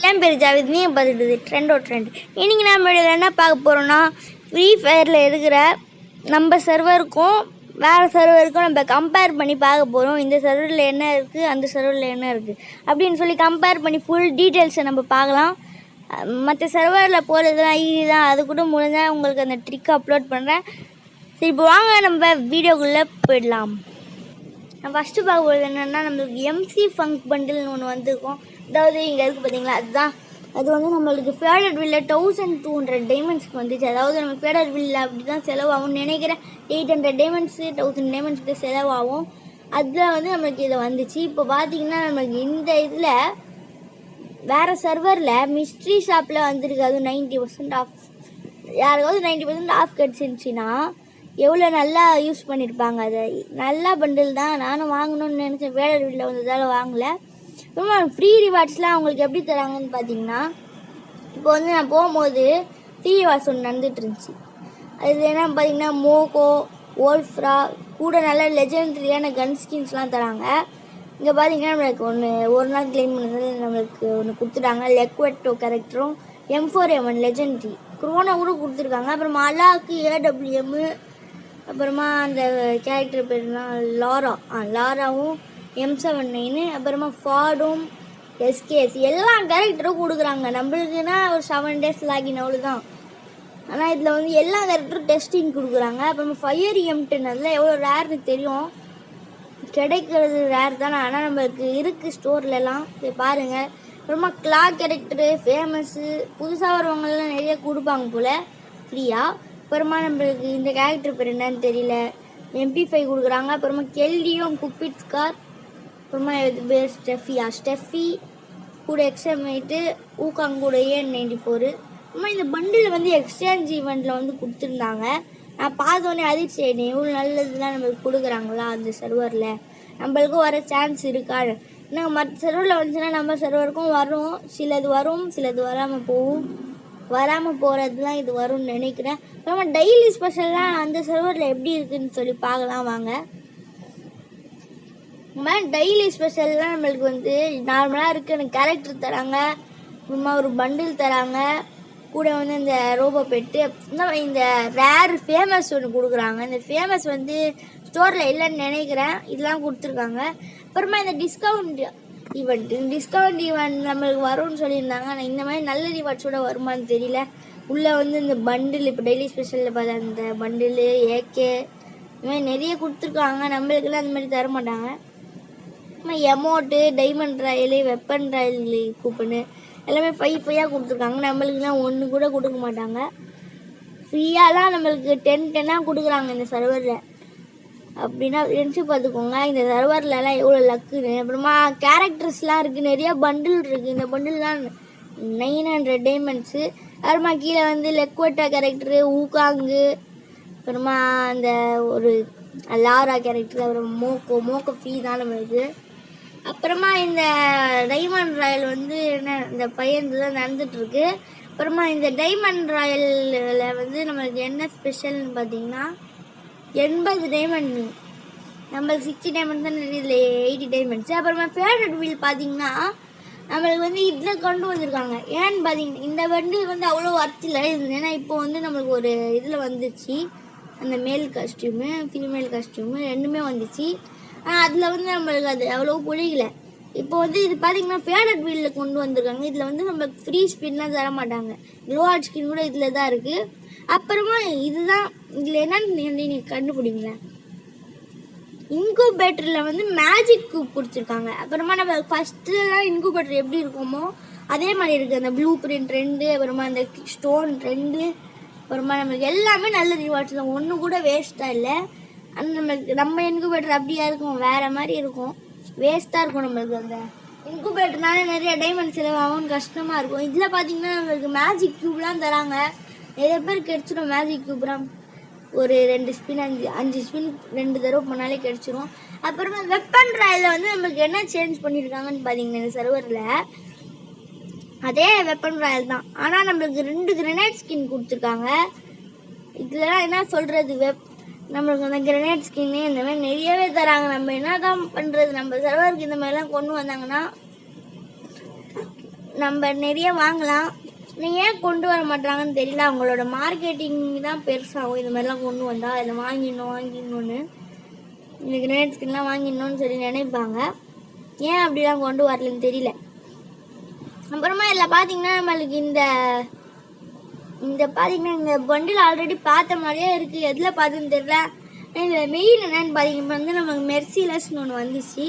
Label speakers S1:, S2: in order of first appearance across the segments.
S1: என் பேர் ஜாவித், நீ பார்த்துட்டு ட்ரெண்ட். இன்றைக்கி நம்ம என்ன பார்க்க போகிறோன்னா, ஃப்ரீ ஃபயரில் இருக்கிற நம்ம சர்வருக்கும் வேறு சர்வருக்கும் நம்ம கம்பேர் பண்ணி பார்க்க போகிறோம். இந்த சர்வரில் என்ன இருக்குது, அந்த சர்வரில் என்ன இருக்குது அப்படின்னு சொல்லி கம்பேர் பண்ணி ஃபுல் டீட்டெயில்ஸை நம்ம பார்க்கலாம். மற்ற சர்வரில் போகிறதுலாம் ஈஸி தான், அது கூட முடிஞ்சால் உங்களுக்கு அந்த ட்ரிக் அப்லோட் பண்ணுறேன். சரி, இப்போ வாங்க நம்ம வீடியோக்குள்ளே போயிடலாம். நான் ஃபஸ்ட்டு பார்க்க போகிறது என்னென்னா, நம்மளுக்கு எம்சி ஃபங்க் பண்டில்னு ஒன்று வந்திருக்கும். அதாவது இங்கே இருக்குது பார்த்தீங்களா, அது வந்து நம்மளுக்கு ஃபேடட் வில்ல 1200 டைமண்ட்ஸ்க்கு வந்துச்சு. அதாவது நம்ம ஃபேடட் வில்ல அப்படி தான் செலவாகும்னு நினைக்கிறேன். 800 டைமண்ட்ஸு 1000 டைமண்ட்ஸ்க்கு செலவாகும். அதில் வந்து நம்மளுக்கு இதை வந்துச்சு. இப்போ பார்த்தீங்கன்னா நம்மளுக்கு இந்த இதில் வேறு சர்வரில் மிஸ்ட்ரி ஷாப்பில் வந்துருக்கு. அதுவும் 90% ஆஃப். யாருக்காவது 90% ஆஃப் கிடச்சிருந்துச்சின்னா எவ்வளோ நல்லா யூஸ் பண்ணியிருப்பாங்க. அதை நல்லா பண்டில் தான். நானும் வாங்கணும்னு நினச்சேன், ஃபேடட் வில்ல வந்ததால் வாங்கலை. ரொம்ப ஃப்ரீ ரிவார்ட்ஸ்லாம் அவங்களுக்கு எப்படி தராங்கன்னு பார்த்தீங்கன்னா, இப்போ வந்து நான் போகும்போது ஃப்ரீ ரிவார்ட்ஸ் ஒன்று நடந்துகிட்டு இருந்துச்சு. அது என்ன பார்த்தீங்கன்னா, மோகோ, ஓல்ஃப்ரா கூட நல்ல லெஜெண்டரியான கன் ஸ்கின்ஸ்லாம் தராங்க. இங்கே பார்த்தீங்கன்னா நம்மளுக்கு ஒரு நாள் கிளைம் பண்ணது நம்மளுக்கு ஒன்று கொடுத்துட்டாங்க. லெக்வெட்டோ கேரக்டரும் M4A1 லெஜெண்டரி குரோனா கூட கொடுத்துருக்காங்க. அப்புறம் அலாக்கு AWM, அப்புறமா அந்த கேரக்டர் பேர்னா லாராவும் M79, அப்புறமா ஃபாடும் SKS எல்லா கேரக்டரும் கொடுக்குறாங்க. நம்மளுக்குன்னா ஒரு 7 days லாகின் அவ்வளோதான். ஆனால் இதில் வந்து எல்லா கேரக்டரும் டெஸ்டிங் கொடுக்குறாங்க. அப்புறமா ஃபயர் M10 அதில் எவ்வளோ ரேர்னு தெரியும், கிடைக்கிறது ரேர் தானே. ஆனால் நம்மளுக்கு இருக்குது ஸ்டோர்லலாம், போய் பாருங்கள். அப்புறமா கிளாக் கேரக்டரு ஃபேமஸ்ஸு புதுசாக வரவங்களாம் நிறைய கொடுப்பாங்க போல் ஃப்ரீயாக. அப்புறமா நம்மளுக்கு இந்த கேரக்டர் பேர் என்னன்னு தெரியல, MP5 கொடுக்குறாங்க. அப்புறமா கெல்டியும் குப்பிட் ஸ்கார், அப்புறமா இது பேர் ஸ்டெஃபி கூட XM8, ஊக்காங் கூட AN94. அப்புறமா இந்த பண்டில் வந்து எக்ஸ்சேஞ்ச் ஈவெண்ட்டில் வந்து கொடுத்துருந்தாங்க. நான் பார்த்தோன்னே அதிர்ச்சி ஆகிட்டேன், இவ்வளோ நல்லதுலாம் நம்மளுக்கு கொடுக்குறாங்களா அந்த சர்வரில், நம்மளுக்கும் வர சான்ஸ் இருக்கா. ஏன்னா மற்ற சர்வரில் வந்துச்சுன்னா நம்ம சர்வருக்கும் வரும், சிலது வரும் சிலது வராமல் போகும். வராமல் போகிறதுலாம் இது வரும்னு நினைக்கிறேன். அப்புறமா டெய்லி ஸ்பெஷல்லாம் அந்த சர்வரில் எப்படி இருக்குதுன்னு சொல்லி பார்க்கலாம் வாங்க. இந்த மாதிரி டெய்லி ஸ்பெஷல்லாம் நம்மளுக்கு வந்து நார்மலாக இருக்குது. எனக்கு கேரக்டர் தராங்க, அப்புறமா ஒரு பண்டில் தராங்க, கூட வந்து இந்த ரோபோ பெட்டு, இந்த ரேர் ஃபேமஸ் ஒன்று கொடுக்குறாங்க. இந்த ஃபேமஸ் வந்து ஸ்டோரில் இல்லைன்னு நினைக்கிறேன், இதெல்லாம் கொடுத்துருக்காங்க. அப்புறமா இந்த டிஸ்கவுண்ட் ஈவெண்ட் நம்மளுக்கு வரும்னு சொல்லியிருந்தாங்க. ஆனால் இந்த மாதிரி நல்ல ரிவார்ட்ஸோட வருமானு தெரியல. உள்ளே வந்து இந்த பண்டில் இப்போ டெய்லி ஸ்பெஷலில் பார்த்தா அந்த பண்டிலு AK இந்த மாதிரி நிறைய கொடுத்துருக்காங்க. நம்மளுக்கெல்லாம் அந்த மாதிரி தர மாட்டாங்க. Amount, diamond ராயலு, weapon Royal coupon எல்லாமே 5 கொடுத்துருக்காங்க. நம்மளுக்குலாம் ஒன்று கூட கொடுக்க மாட்டாங்க. ஃப்ரீயாலாம் நம்மளுக்கு 10 கொடுக்குறாங்க இந்த சர்வரில். அப்படின்னா நினச்சி பார்த்துக்கோங்க இந்த சர்வர்லலாம் எவ்வளோ லக்குன்னு. அப்புறமா கேரக்டர்ஸ்லாம் இருக்குது, நிறையா பண்டில் இருக்குது. இந்த பண்டில்லாம் 900 டைமண்ட்ஸு. அப்புறமா கீழே வந்து லெக்வெட்டா கேரக்டரு, ஊக்காங்கு, அப்புறமா அந்த ஒரு லாரா கேரக்டர், அப்புறம் மோக்கோ ஃப்ரீ தான் நம்மளுக்கு. அப்புறமா இந்த டைமண்ட் ராயல் வந்து என்ன இந்த பையன் தான் நடந்துகிட்ருக்கு. அப்புறமா இந்த டைமண்ட் ராயலில் வந்து நம்மளுக்கு என்ன ஸ்பெஷல்னு பார்த்தீங்கன்னா 80 டைமண்ட், நம்மளுக்கு 60 டைமண்ட் தான் இதில் 80 டைமண்ட்ஸு. அப்புறமா ஃபேவரட் வீல் பார்த்தீங்கன்னா நம்மளுக்கு வந்து இதில் கொண்டு வந்திருக்காங்க. ஏன்னு பார்த்தீங்கன்னா இந்த வண்டில் வந்து அவ்வளோ வர்த்தில் இருந்தது. ஏன்னா இப்போ வந்து நம்மளுக்கு ஒரு இதில் வந்துச்சு, அந்த மேல் காஸ்டியூமு ஃபீமேல் காஸ்டியூமு ரெண்டுமே வந்துச்சு. ஆனால் அதில் வந்து நம்மளுக்கு அது அவ்வளோ பிடிக்கல. இப்போ வந்து இது பார்த்தீங்கன்னா ஃபேவரட் வீலில் கொண்டு வந்திருக்காங்க. இதில் வந்து நம்மளுக்கு ஃப்ரீ ஸ்பின்லாம் தர மாட்டாங்க. க்ளோவாட் ஸ்கின் கூட இதில் தான் இருக்குது. அப்புறமா இதுதான் இதில் என்னன்னு நீங்கள் கண்டுபிடிங்களேன், இன்குபேட்டரில் வந்து மேஜிக் கூப் கொடுத்துருக்காங்க. அப்புறமா நம்ம ஃபஸ்ட்டுலாம் இன்குபேட்டர் எப்படி இருக்குமோ அதே மாதிரி இருக்குது. அந்த ப்ளூ பிரிண்ட் 2, அப்புறமா அந்த ஸ்டோன் 2, அப்புறமா நம்மளுக்கு எல்லாமே நல்ல ரிவார்ட்ஸ் தான், ஒன்று கூட வேஸ்ட்டாக இல்லை. ஆனால் நம்ம இன்குபேட்டர் அப்படியா இருக்கும், வேறு மாதிரி இருக்கும், வேஸ்ட்டாக இருக்கும். நம்மளுக்கு அந்த இன்குபேட்டர்னால நிறைய டைமண்ட் செலவாகும், கஷ்டமாக இருக்கும். இதில் பார்த்தீங்கன்னா நம்மளுக்கு மேஜிக் க்யூப்லாம் தராங்க. நிறைய பேர் கிடச்சிடும் மேஜிக் க்யூப்லாம். ஒரு 2 ஸ்பின் 5 ஸ்பின் 2 தடவை பண்ணாலே கிடச்சிரும். அப்புறமா வெப்பன் ராயில் வந்து நம்மளுக்கு என்ன சேஞ்ச் பண்ணியிருக்காங்கன்னு பார்த்தீங்கன்னா இந்த சர்வரில் அதே வெப்பன் ராயல் தான். ஆனால் நம்மளுக்கு 2 கிரனேட் ஸ்கின் கொடுத்துருக்காங்க. இதெல்லாம் என்ன சொல்கிறது, நம்மளுக்கு அந்த கிரனேட் ஸ்கின்னு இந்த மாதிரி நிறையவே தராங்க. நம்ம என்ன தான் பண்ணுறது, நம்ம சர்வருக்கு இந்த மாதிரிலாம் கொண்டு வந்தாங்கன்னா நம்ம நிறைய வாங்கலாம். ஏன் கொண்டு வர மாட்டாங்கன்னு தெரியல. அவங்களோட மார்க்கெட்டிங் தான் பெருசாகும். இது மாதிரிலாம் கொண்டு வந்தால் அதில் வாங்கிடணும்னு இந்த கிரேனைட் ஸ்கின்லாம் வாங்கிடணும்னு சொல்லி நினைப்பாங்க. ஏன் அப்படிலாம் கொண்டு வரலன்னு தெரியல. அப்புறமா இதில் பார்த்தீங்கன்னா நம்மளுக்கு இந்த பார்த்தீங்கன்னா இந்த பண்டில் ஆல்ரெடி பார்த்த மாதிரியே இருக்குது. எதில் பார்த்துன்னு தெரியல. இதில் மெயின் என்னென்னு பார்த்தீங்கன்னா வந்து நமக்கு மெர்சிலஸ்ன்னு ஒன்று வந்துச்சு.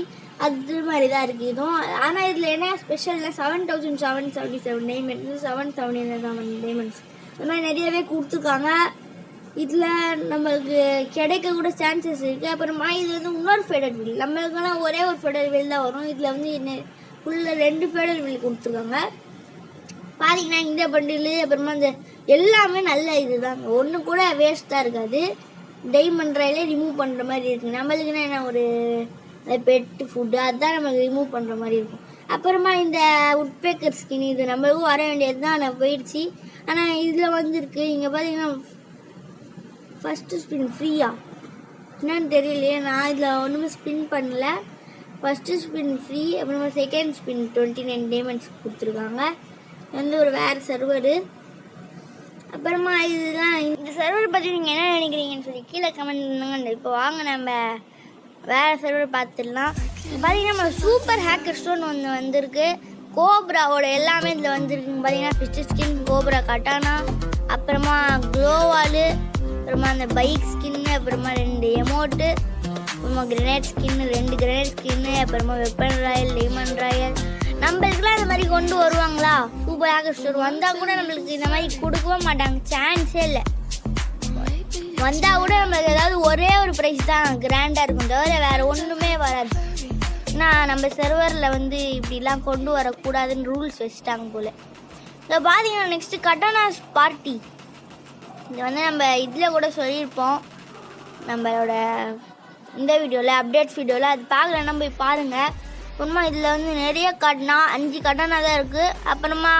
S1: அது மாதிரி தான் இருக்குது இதுவும். ஆனால் இதில் என்ன ஸ்பெஷல்னா 7777 டைமண்ட்ஸ் 777 டைமண்ட்ஸ் இந்த மாதிரி நிறையவே கொடுத்துருக்காங்க. இதில் நம்மளுக்கு கிடைக்க கூட சான்சஸ் இருக்குது. அப்புறமா இது வந்து இன்னொரு ஃபெடர் வில். நம்மளுக்கெல்லாம் ஒரே ஒரு ஃபெடர் வில் தான் வரும். இதில் வந்து ஃபுல்லாக 2 ஃபெடர் வில் கொடுத்துருக்காங்க. பார்த்தீங்கன்னா இந்த பண்டில் அப்புறமா இந்த எல்லாமே நல்ல இது தான். ஒன்று கூட வேஸ்ட்டாக இருக்காது. டைமண்ட் ராயிலே ரிமூவ் பண்ணுற மாதிரி இருக்குது. நம்மளுக்குன்னா என்ன ஒரு பெட்டு ஃபுட்டு அதுதான் நம்மளுக்கு ரிமூவ் பண்ணுற மாதிரி இருக்கும். அப்புறமா இந்த உட்பேக்கர் ஸ்கின் இது நம்மளுக்கும் வர வேண்டியது தான். நான் போயிடுச்சு. ஆனால் இதில் வந்துருக்கு. இங்கே பார்த்தீங்கன்னா ஃபஸ்ட்டு ஸ்பின் ஃப்ரீயா என்னன்னு தெரியலையே. நான் இதில் ஒன்றுமே ஸ்பின் பண்ணல. First spin free. அப்புறமா செகண்ட் ஸ்பின் 29 டைமண்ட்ஸ் கொடுத்துருக்காங்க. வந்து ஒரு வேறு சர்வரு. அப்புறமா இதெல்லாம் இந்த சர்வர் பற்றி நீங்கள் என்ன நினைக்கிறீங்கன்னு சொல்லி கீழே கமெண்ட் பண்ணுங்க. இப்போ வாங்க நம்ம வேறு சர்வர் பார்த்துடலாம். பார்த்தீங்கன்னா நம்ம சூப்பர் ஹேக்கர் ஸ்டோன் ஒன்று வந்திருக்கு. கோப்ராவோட எல்லாமே இதில் வந்துருக்குங்க. பார்த்தீங்கன்னா ஃபிஷ் ஸ்கின், கோப்ரா கட்டானா, அப்புறமா க்ளோவாலு, அப்புறமா அந்த பைக் ஸ்கின்னு, அப்புறமா 2 எமோட்டு, அப்புறமா கிரனேட் ஸ்கின்னு 2 கிரனேட் ஸ்கின்னு, அப்புறமா வெப்பன் ராயல், டைமண்ட் ராயல். நம்மளுக்குலாம் இந்த மாதிரி கொண்டு வருவாங்களா? சூப்பர் ஹேக்கர் ஸ்டோர் வந்தால் கூட நம்மளுக்கு இந்த மாதிரி கொடுக்கவே மாட்டாங்க. சான்ஸே இல்லை. வந்தால் கூட நம்மளுக்கு ஏதாவது ஒரே ஒரு ப்ரைஸ் தான் கிராண்டாக இருக்கும், தவிர வேறு ஒன்றுமே வராது. ஆனால் நம்ம சர்வரில் வந்து இப்படிலாம் கொண்டு வரக்கூடாதுன்னு ரூல்ஸ் வச்சுட்டாங்க போல். இதை பார்த்தீங்கன்னா நெக்ஸ்ட்டு கட்டானாஸ் பார்ட்டி. இது வந்து நம்ம இதில் கூட சொல்லியிருப்போம் நம்மளோட இந்த வீடியோவில், அப்டேட்ஸ் வீடியோவில். அது பார்க்கலன்னா போய் பாருங்கள். அப்புறமா இதில் வந்து நிறைய கட்டனா 5 கட்டனா தான் இருக்குது. அப்புறமா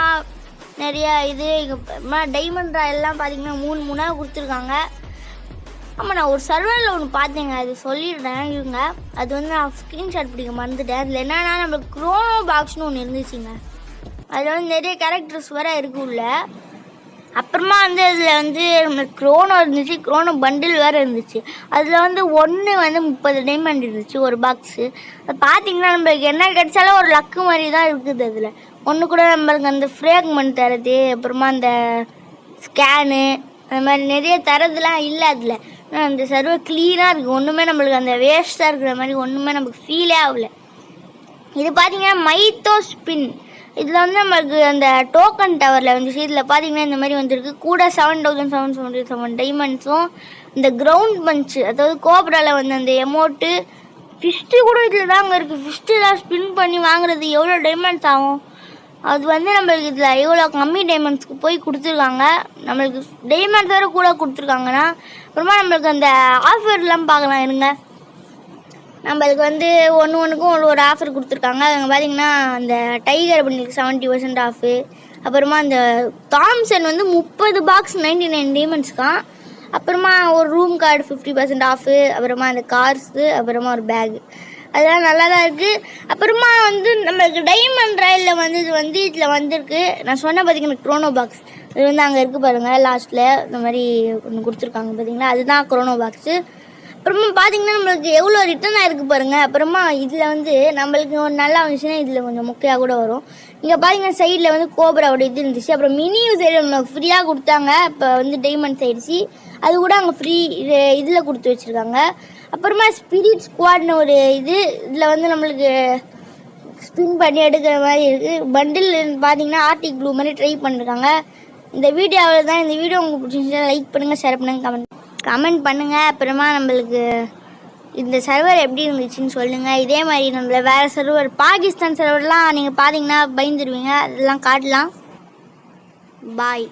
S1: நிறையா இது அப்புறமா டைமண்ட் ராயெல்லாம் பார்த்தீங்கன்னா 3 கொடுத்துருக்காங்க. ஆமாம், நான் ஒரு சர்வரில் ஒன்று பார்த்தேங்க, அது சொல்லிடுறேன் இவங்க. அது வந்து நான் ஸ்க்ரீன்ஷாட் பிடிக்க மறந்துட்டேன். அதில் என்னன்னா நம்மளுக்கு க்ரோனோ பாக்ஸ்னு ஒன்று இருந்துச்சுங்க. அதில் வந்து நிறைய கேரக்டர்ஸ் வேறு இருக்குல்ல. அப்புறமா வந்து அதில் வந்து நம்மளுக்கு க்ரோனோ இருந்துச்சு, க்ரோனோ பண்டில் வேறு இருந்துச்சு. அதில் வந்து ஒன்று வந்து 30 டைமண்ட் இருந்துச்சு ஒரு பாக்ஸு. அது பார்த்தீங்கன்னா நம்மளுக்கு என்ன கிடைச்சாலும் ஒரு லக்கு மாதிரி தான் இருக்குது. அதில் ஒன்று கூட நம்மளுக்கு அந்த ஃப்ரேக்மெண்ட் தரது, அப்புறமா அந்த ஸ்கேனு அந்த மாதிரி நிறைய தரதுலாம் இல்லை. அதில் அந்த சர்வர் க்ளீனாக இருக்குது. ஒன்றுமே நம்மளுக்கு அந்த வேஸ்ட்டாக இருக்கிற மாதிரி ஒன்றுமே நமக்கு ஃபீலே ஆகலை. இது பார்த்தீங்கன்னா மைத்தோ ஸ்பின். இதில் வந்து நம்மளுக்கு அந்த டோக்கன் டவரில் வந்துச்சு. இதில் பார்த்தீங்கன்னா இந்த மாதிரி வந்துருக்கு. கூட 7777 டைமண்ட்ஸும் இந்த கிரவுண்ட் பஞ்சு, அதாவது கோப்ராவில் வந்து அந்த எமோட்டு, ஃபிஷ்ட்டு கூட இதில் தாங்க இருக்குது. ஃபிஷ்ட்டுலாம் ஸ்பின் பண்ணி வாங்குறது எவ்வளோ டைமண்ட்ஸ் ஆகும்? அது வந்து நம்மளுக்கு இதில் எவ்வளோ கம்மி டைமண்ட்ஸ்க்கு போய் கொடுத்துருக்காங்க. நம்மளுக்கு டைமண்ட்ஸ் வேறு கூட கொடுத்துருக்காங்கன்னா அப்புறமா நம்மளுக்கு அந்த ஆஃபர்லாம் பார்க்கலாம் இருங்க. நம்மளுக்கு வந்து ஒன்றுக்கும் ஒரு ஆஃபர் கொடுத்துருக்காங்க. அங்கே பார்த்தீங்கன்னா அந்த டைகர் பண்டிலுக்கு 70% ஆஃபு. அப்புறமா அந்த தாம்சன் வந்து 30 பாக்ஸ் 99 டைமண்ட்ஸ்க்கான். அப்புறமா ஒரு ரூம் கார்டு 50% ஆஃபு. அப்புறமா அந்த கார்ஸு, அப்புறமா ஒரு பேகு, அதெல்லாம் நல்லா தான் இருக்குது. அப்புறமா வந்து நம்மளுக்கு டைமண்ட் ராயலில் வந்து இது வந்து இதில் வந்திருக்கு. நான் சொன்ன பார்த்தீங்கன்னா க்ரோனோ பாக்ஸ் இது வந்து அங்கே இருக்குது பாருங்கள். லாஸ்ட்டில் இந்த மாதிரி ஒன்று கொடுத்துருக்காங்க பார்த்தீங்களா, அதுதான் க்ரோனோ பாக்ஸு. அப்புறமா பார்த்தீங்கன்னா நம்மளுக்கு எவ்வளோ ரிட்டர்ன் ஆகிருக்கு பாருங்கள். அப்புறமா இதில் வந்து நம்மளுக்கு ஒரு நல்லா வந்துச்சுன்னா இதில் கொஞ்சம் முக்கியாக கூட வரும். இங்கே பார்த்தீங்கன்னா சைடில் வந்து கோப்ராவோட இது இருந்துச்சு. அப்புறம் மினி யூசர் நம்மளுக்கு ஃப்ரீயாக கொடுத்தாங்க. இப்போ வந்து டைமண்ட்ஸ் ஆயிடுச்சு. அது கூட அங்கே ஃப்ரீ இதில் கொடுத்து வச்சுருக்காங்க. அப்புறமா ஸ்பிரிட் ஸ்குவாட்னு ஒரு இதில் வந்து நம்மளுக்கு ஸ்பின் பண்ணி எடுக்கிற மாதிரி இருக்குது. பண்டில் பார்த்தீங்கன்னா ஆர்டிக் ப்ளூ மாதிரி ட்ரை பண்ணிருக்காங்க. இந்த வீடியோவில் தான். இந்த வீடியோ உங்களுக்கு பிடிச்சிருந்தா லைக் பண்ணுங்கள், ஷேர் பண்ணுங்கள், கமெண்ட் பண்ணுங்கள். அப்புறமா நம்மளுக்கு இந்த சர்வர் எப்படி இருந்துச்சுன்னு சொல்லுங்கள். இதே மாதிரி நம்மள வேறு சர்வர், பாகிஸ்தான் சர்வர்லாம் நீங்கள் பார்த்தீங்கன்னா பயந்துருவீங்க. அதெல்லாம் காட்டலாம். பாய்.